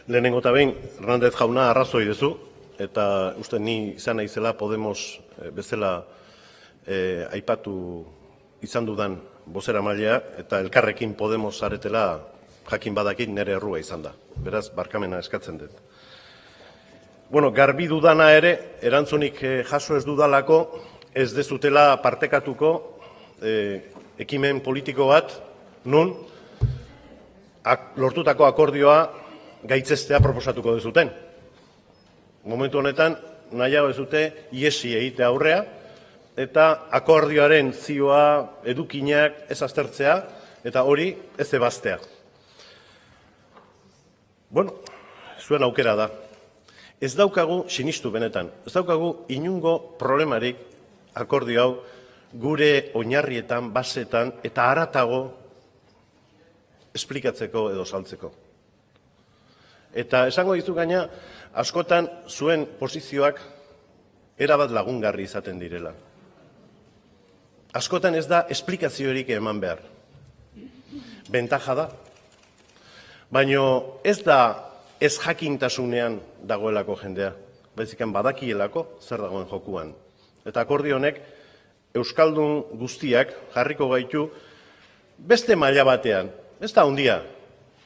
Lehenengo eta behin, Hernández jauna arrazoi duzu, eta uste ni izan naizela Podemos bezala aipatu izan dudan bozeramailea, eta elkarrekin Podemos zaretela jakin badakit nire errua izan da. Beraz, barkamena eskatzen dut. Bueno, garbi dudana ere, erantzunik jaso ez dudalako, ez dezutela partekatuko ekimen politiko bat, nun lortutako akordioa gaitzestea proposatuko dezuten. Momentu honetan, nahiago ez dute iesi egitea aurrea, eta akordioaren zioa, edukinak ez aztertzea, eta hori ez ebaztea. Bueno, zuen aukera da. Ez daukagu, sinistu benetan, ez daukagu inungo problemarik akordio hau gure oinarrietan, basetan, eta haratago esplikatzeko edo saltzeko. Eta esango dizu gaina, askotan zuen posizioak erabat lagungarri izaten direla. Askotan ez da esplikaziorik eman behar. Bentaja da. Baina ez da ez jakintasunean dagoelako jendea. Baizik badakielako zer dagoen jokuan. Eta akordio honek euskaldun guztiak jarriko gaitu beste maila batean. Ez da handia.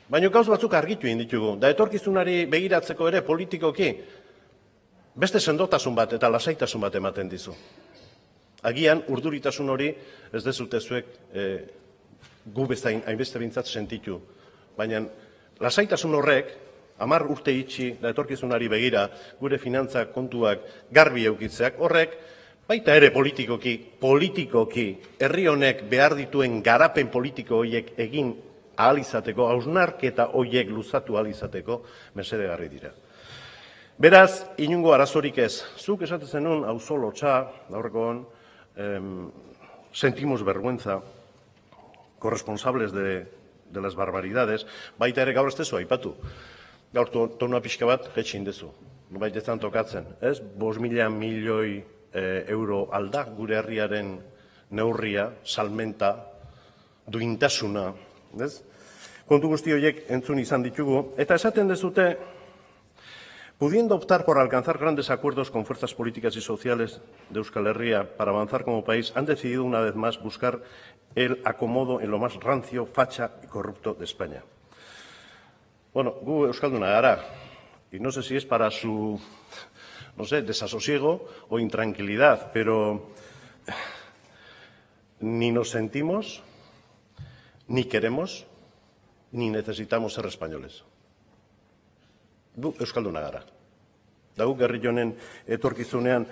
Baina gauz batzuk argitu egin ditugu. Da etorkizunari begiratzeko ere politikoki beste sendotasun bat eta lasaitasun bat ematen dizu. Agian urduritasun hori ez dezute zuek gu bezain hainbeste bintzat sentitu. Baina lasaitasun horrek 10 urte itxi da etorkizunari begira gure finantzak kontuak garbi eukitzeak horrek baita ere politikoki herri honek behar dituen garapen politiko horiek egin ahal izateko, hausnarketa horiek luzatu ahal izateko mesedegarri dira. Beraz, inungo arazorik ez. Zuk esaten zenun auzo lotxa, aurrekoan, sentimos vergüenza, corresponsables de las barbaridades, baita ere gaur ez dezu aipatu. Gaur tonua pixka bat jetxin dezu, baita ezan tokatzen. Ez, 5.000 milioi euro alda gure herriaren neurria, salmenta, duintasuna, ez? Kontu guzti horiek entzun izan ditugu, eta esaten dezute, pudiendo optar por alcanzar grandes acuerdos con fuerzas políticas y sociales de Euskal Herria para avanzar como país, han decidido una vez más buscar el acomodo en lo más rancio, facha y corrupto de España. Bueno, gu euskalduna gara, y no sé si es para su, no sé, desasosiego o intranquilidad, pero ni nos sentimos, ni queremos, ni necesitamos ser españoles. Gu euskalduna gara. Da guk herri honen etorkizunean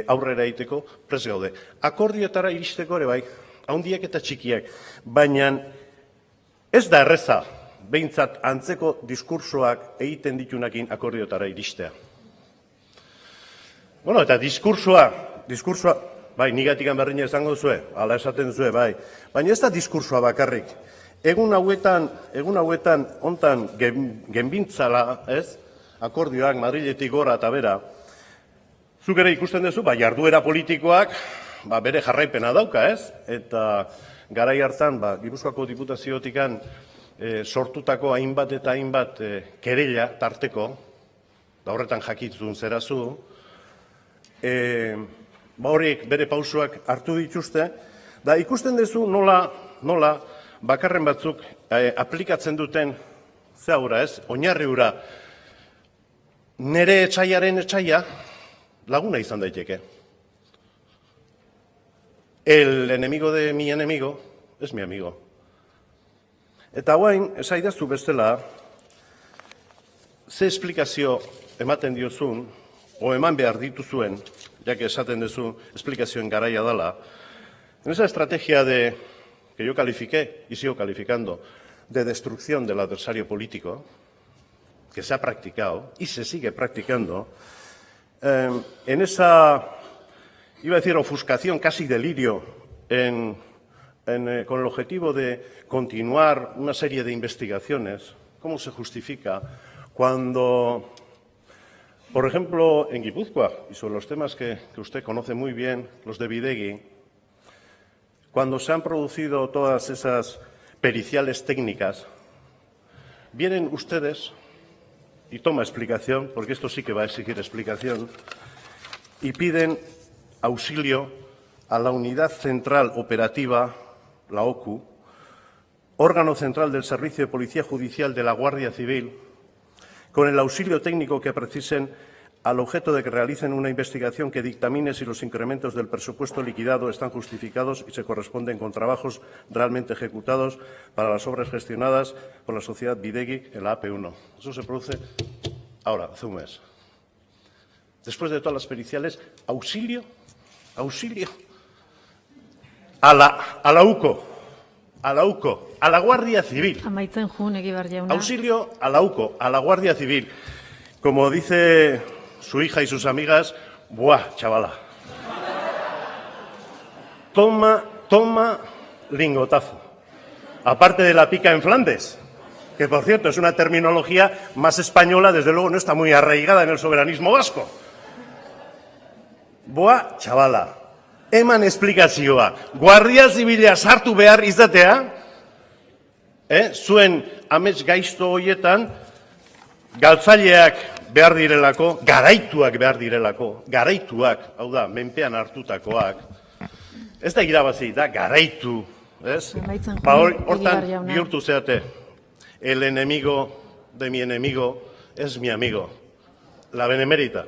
aurrera egiteko prest gaude. Akordioetara iristeko ere bai, handiak eta txikiak, baina ez da erreza behintzat antzeko diskursoak egiten ditunakin akordioetara iristea. Bueno, eta diskursoa, bai, nigatikan berdina esango zue, ala esaten zue, bai, baina ez da diskursoa bakarrik. Egun hauetan hontan genbintzala, ez? Akordioak Madriletik gora eta bera. Zuk ere ikusten duzu, jarduera politikoak bere jarraipena dauka, ez? Eta garai hartan, Gipuzkoako diputaziotikan sortutako hainbat eta hainbat kereila tarteko, da horretan jakitzun zerazu, horiek bere pausoak hartu dituzte, da ikusten duzu nola bakarren batzuk aplikatzen duten zehaura, ez? Oinarri hura, nere etxaiaren etxaia laguna izan daiteke. El enemigo de mi enemigo es mi amigo. Eta guain, esaidazu bestela, ze esplikazio ematen diozun, o eman behar dituzuen, jak esaten duzu esplikazioen garaia dela, en esa estrategia que yo califiqué y sigo calificando, de destrucción del adversario político, que se ha practicado y se sigue practicando, en esa, iba a decir, ofuscación, casi delirio, con el objetivo de continuar una serie de investigaciones, ¿cómo se justifica cuando, por ejemplo, en Guipúzcoa, y sobre los temas que usted conoce muy bien, los de Bidegi, cuando se han producido todas esas periciales técnicas, vienen ustedes y toma explicación, porque esto sí que va a exigir explicación, y piden auxilio a la Unidad Central Operativa, la OCU, órgano central del Servicio de Policía Judicial de la Guardia Civil, con el auxilio técnico que precisen al objeto de que realicen una investigación que dictamine si los incrementos del presupuesto liquidado están justificados y se corresponden con trabajos realmente ejecutados para las obras gestionadas por la sociedad Bidegi en la AP1. Eso se produce ahora, hace un mes. Después de todas las periciales, auxilio a la UCO, a la Guardia Civil. Amaitzen joan, Egibar jauna. Auxilio a la UCO, a la Guardia Civil. Como dice su hija y sus amigas, ¡buah, chavala! Toma lingotazo. Aparte de la pica en Flandes, que por cierto es una terminología más española, desde luego no está muy arraigada en el soberanismo vasco. ¡Buah, chavala! Eman esplikazioa. Guardia Zibila sartu behar izatea, zuen amets gaizto horietan, galtzaileak behar direlako, garaituak behar direlako, garaituak, hau da, menpean hartutakoak, ez da irabazi, da garaitu, ez? Hortan bihurtu zeate, el enemigo de mi enemigo es mi amigo, la benemérita.